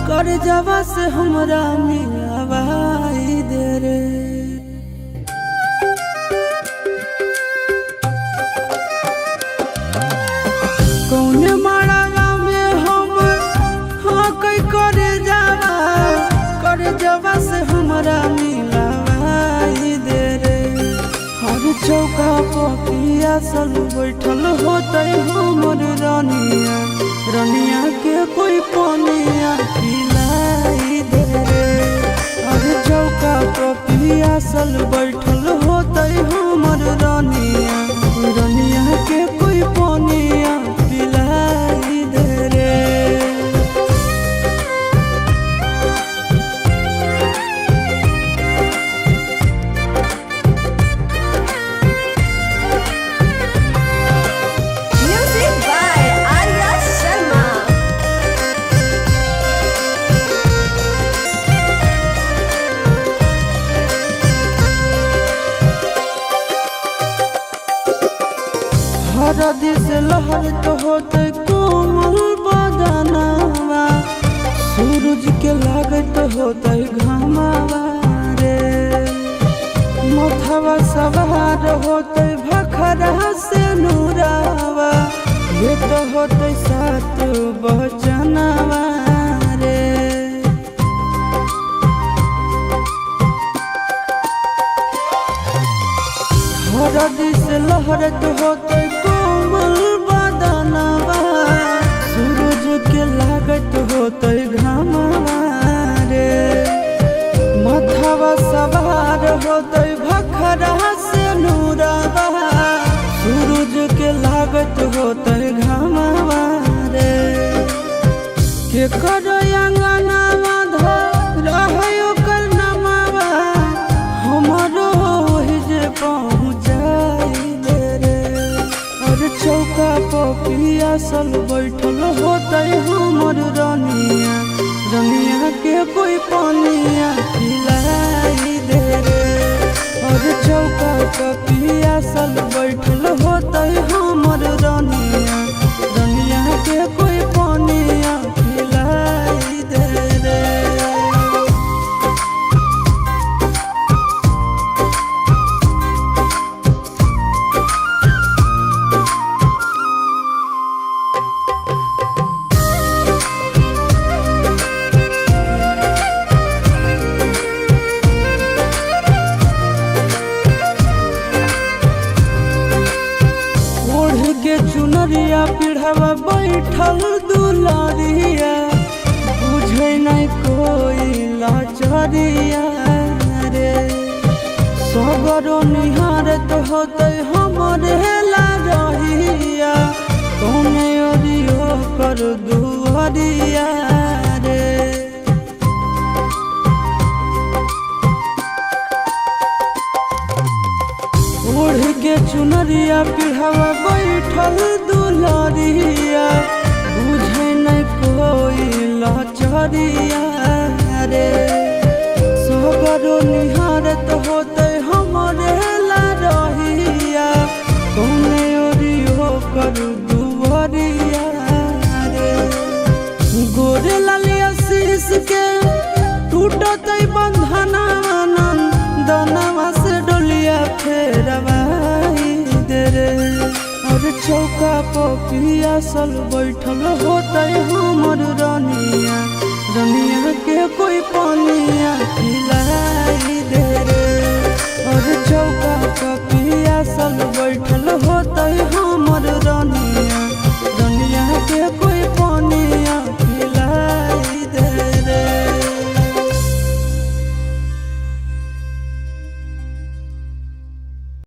कर जावा से हमरा मिलावाई दे रे। कौन माड़ावा में हम हाँ कई कर जावा से हमरा मिलावाई दे रे। हर चौका पिया सल बैठल होते हमर रानिया, रानिया के कोई पानिया पिलाई दे रे। हर चौका पिया सल बैठल होते हमर रानिया, रानिया के कोई पानिया पिलाई दे रे। हरदी से लहर तो होते कोमल बदनवा, सूरज के लागत होते घामावा रे। मथवा सवार होते भखरा से नूरावा, ये तो होते सात बचनवा रे। हरदी से लहरत होते कोमल बदनवा, सूरज के लागत होते घामवा रे। मथवा सवार होते भखरा से नूरावा, सूरज के लागत होते घामवा रे। के कर अंगनावा रहे ओकर नमावा, हमरो जे पहुँचाई दे रे। और चौका पिया सल बैठल होते हमर रानिया, रानिया के कोई पानिया पिलाई दे रे। और चौका पिया सल बैठल होते हमर रानिया, रानिया के कोई पानिया पिलाई दे रे। चुनरिया पिढ़ावा बैठल दुलारिया, बुझे नहीं कोई लाचारिया रे। सगरो निहारत होते हमरे लारिया, कौने ओरियो कर दुआरिया रे। ओढ़ के चुनरिया पिढ़ावा बैठल दुलारिया, बुझे नहीं कोई लाचारिया रे। सगरो निहारत होते हमरे लारिया, कौने ओरियो कर दुआरिया रे। गोरे लालिया शीश के टूटत बंधना दनवा से डोलिया फेरवाई दे रे। और चौका पिया सल बैठल होते हमर रानिया, रानिया के कोई पानिया पिलाई दे रे।